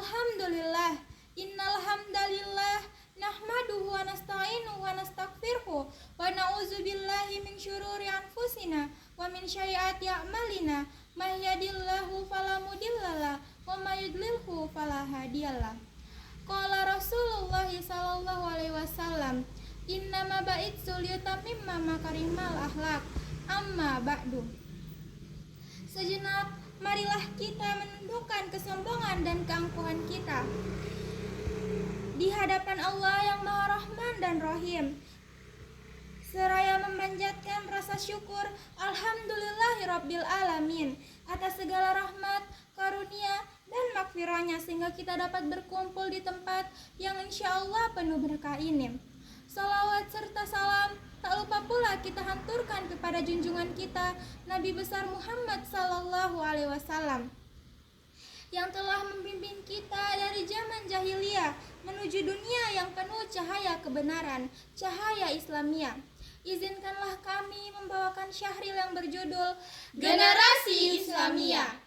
Alhamdulillah, innal hamdalillah nahmaduhu wa nasta'inuhu wa nastaghfiruhu wa na'udzu billahi min syururi anfusina wa min sayyiati a'malina may yahdihillahu fala mudhillalah wa may yudlilhu fala hadiyalah. Qala Rasulullah sallallahu alaihi wasallam, innama ba'itsu liyutammima makarimal akhlak, amma ba'du. Sejenak marilah kita menundukkan kesombongan dan keangkuhan kita di hadapan Allah yang Maha Rahman dan Rahim, seraya memanjatkan rasa syukur alhamdulillahirabbil alamin atas segala rahmat, karunia, dan makfirahnya, sehingga kita dapat berkumpul di tempat yang insya Allah penuh berkah ini. Salawat serta salam tak lupa pula kita hanturkan kepada junjungan kita Nabi besar Muhammad sallallahu alaihi wasallam yang telah membimbing kita dari zaman jahiliyah menuju dunia yang penuh cahaya kebenaran, cahaya Islamiyah. Izinkanlah kami membawakan syahril yang berjudul Generasi Islamiyah.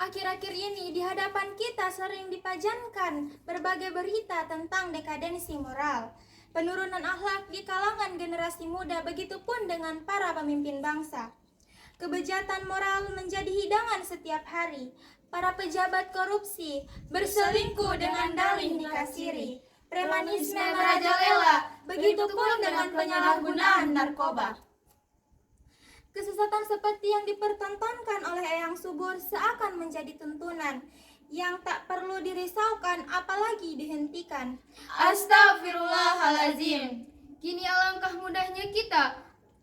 Akhir-akhir ini di hadapan kita sering dipajankan berbagai berita tentang dekadensi moral, penurunan akhlak di kalangan generasi muda, begitupun dengan para pemimpin bangsa. Kebejatan moral menjadi hidangan setiap hari. Para pejabat korupsi berselingkuh dengan dalih nikah siri. Premanisme merajalela, begitupun dengan penyalahgunaan narkoba. Kesesatan seperti yang dipertontonkan oleh Eyang Subur seakan menjadi tuntunan yang tak perlu dirisaukan apalagi dihentikan. Astagfirullahalazim. Kini alangkah mudahnya kita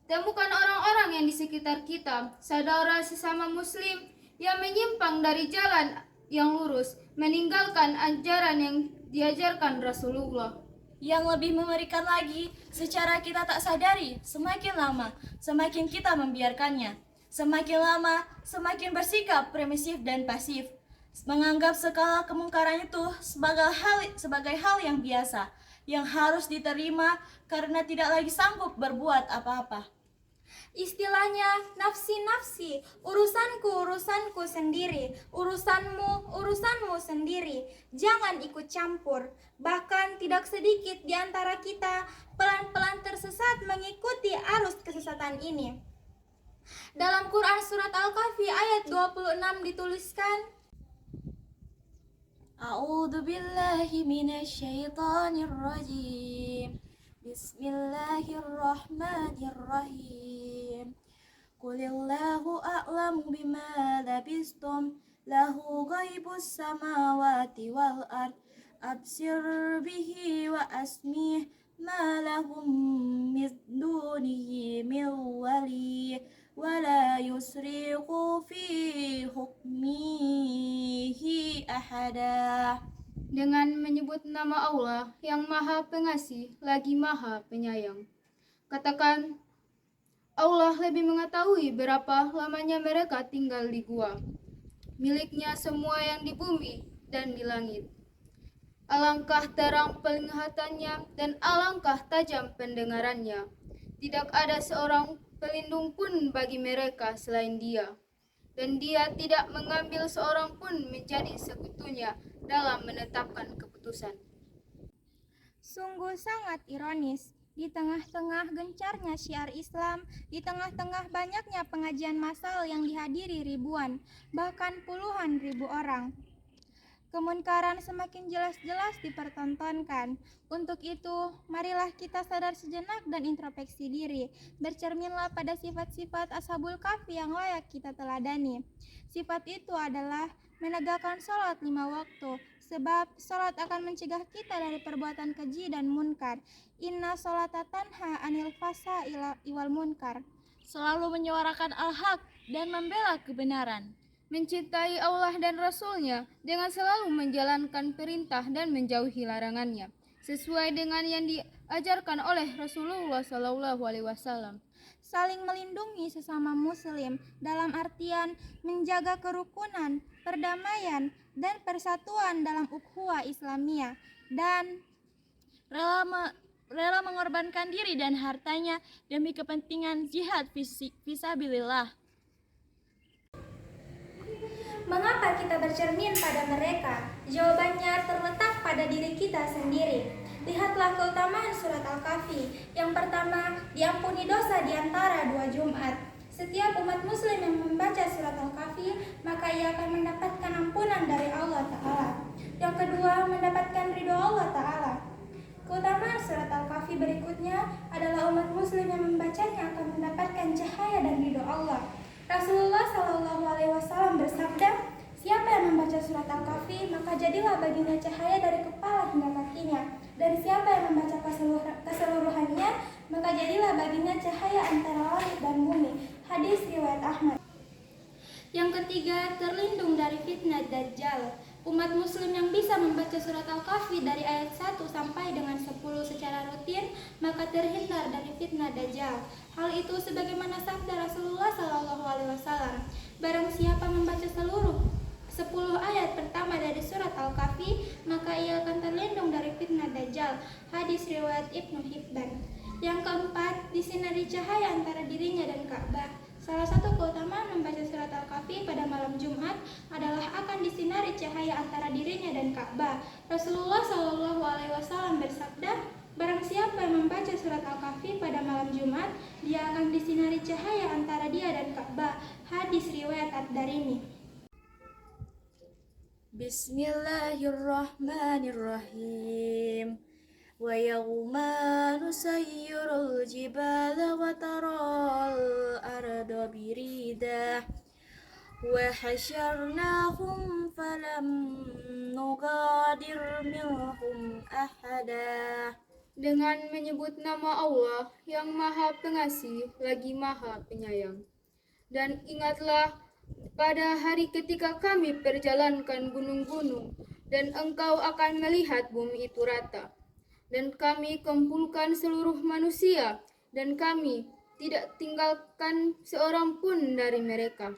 temukan orang-orang yang di sekitar kita, saudara sesama muslim yang menyimpang dari jalan yang lurus, meninggalkan ajaran yang diajarkan Rasulullah. Yang lebih mengerikan lagi, secara kita tak sadari, semakin lama, semakin kita membiarkannya. Semakin lama, semakin bersikap permisif dan pasif. Menganggap segala kemungkaran itu sebagai hal yang biasa, yang harus diterima karena tidak lagi sanggup berbuat apa-apa. Istilahnya nafsi-nafsi, urusanku sendiri, urusanmu sendiri. Jangan ikut campur. Bahkan tidak sedikit di antara kita pelan-pelan tersesat mengikuti arus kesesatan ini. Dalam Quran surat Al-Kahfi ayat 26 dituliskan, A'udzu billahi minasyaitonir rajim. Bismillahirrahmanirrahim. Qulillahu a'lamu bima labistum lahu ghaibus samawati wal ard absir bihi wa asmih ma lahum min dunihi min wali wa la yusriqu fi hukmihi ahada. Dengan menyebut nama Allah yang Maha Pengasih lagi Maha Penyayang. Katakan, Allah lebih mengetahui berapa lamanya mereka tinggal di gua. Miliknya semua yang di bumi dan di langit. Alangkah terang penglihatannya dan alangkah tajam pendengarannya. Tidak ada seorang pelindung pun bagi mereka selain Dia. Dan Dia tidak mengambil seorang pun menjadi sekutunya dalam menetapkan keputusan. sungguh sangat ironis. Di tengah-tengah gencarnya syiar Islam, di tengah-tengah banyaknya pengajian massal yang dihadiri ribuan, bahkan puluhan ribu orang, kemunkaran semakin jelas-jelas dipertontonkan. Untuk itu, marilah kita sadar sejenak dan introspeksi diri. Bercerminlah pada sifat-sifat Ashabul Kahfi yang layak kita teladani. Sifat itu adalah menegakkan sholat 5 waktu, sebab sholat akan mencegah kita dari perbuatan keji dan munkar. Inna sholata tanha anil fasa iwal munkar. Selalu menyuarakan al-haq dan membela kebenaran. Mencintai Allah dan Rasul-Nya dengan selalu menjalankan perintah dan menjauhi larangannya, sesuai dengan yang diajarkan oleh Rasulullah SAW. Saling melindungi sesama muslim dalam artian menjaga kerukunan, perdamaian, dan persatuan dalam ukhuwah Islamiyah, dan rela mengorbankan diri dan hartanya demi kepentingan jihad fisabilillah. mengapa kita bercermin pada mereka mereka? Jawabannya terletak pada diri kita sendiri. Lihatlah keutamaan surat Al-Kahfi. Yang pertama, diampuni dosa di antara 2 Jumat. Setiap umat muslim yang membaca surat Al-Kahfi, maka ia akan mendapatkan ampunan dari Allah Ta'ala. Yang kedua, mendapatkan ridho Allah Ta'ala. Keutamaan surat Al-Kahfi berikutnya adalah umat muslim yang membacanya akan mendapatkan cahaya dan ridho Allah. Rasulullah SAW bersabda, siapa yang membaca surat Al-Kahfi, maka jadilah baginya cahaya dari kepala hingga kakinya. Dan siapa yang membaca keseluruhannya, maka jadilah baginya cahaya antara langit dan bumi. Hadis riwayat Ahmad. Yang ketiga, terlindung dari fitnah Dajjal. Umat muslim yang bisa membaca surat Al-Kahfi dari ayat 1 sampai dengan 10 secara rutin, maka terhindar dari fitnah Dajjal. Hal itu sebagaimana sabda Rasulullah SAW, barang siapa membaca seluruh 10 ayat pertama dari surat Al-Kahfi, maka ia akan terlindung dari fitnah Dajjal. Hadis riwayat Ibnu Hibban. Yang keempat, disinari cahaya antara dirinya dan Ka'bah. Salah satu keutamaan membaca surat Al-Kahfi pada malam Jumat adalah akan disinari cahaya antara dirinya dan Ka'bah. Rasulullah SAW bersabda, barang siapa yang membaca surat Al-Kahfi pada malam Jumat, dia akan disinari cahaya antara dia dan Ka'bah. Hadis riwayat Ad-Darimi. Bismillahirrahmanirrahim. Wa yawma nusayyirul jibala wa taral arda birida wa hasyarnahum falam nugadir minhum ahada. Dengan menyebut nama Allah yang Maha Pengasih lagi Maha Penyayang. Dan ingatlah pada hari ketika kami perjalankan gunung-gunung dan engkau akan melihat bumi itu rata. Dan kami kumpulkan seluruh manusia dan kami tidak tinggalkan seorang pun dari mereka.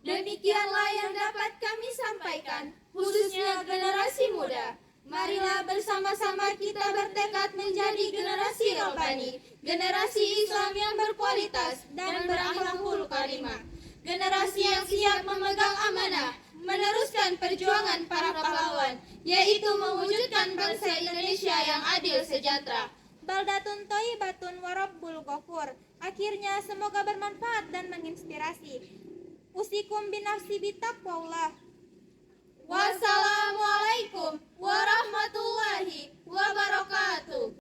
Demikianlah yang dapat kami sampaikan, khususnya generasi muda. Marilah bersama-sama kita bertekad menjadi generasi robbani, generasi Islam yang berkualitas dan berakhlakul karimah. Generasi yang siap memegang amanah, meneruskan perjuangan para pahlawan, yaitu mewujudkan bangsa Indonesia yang adil sejahtera. Baldatun thayyibatun wa rabbul ghafur. Akhirnya semoga bermanfaat dan menginspirasi. Usikum binafsi bitaqwallah.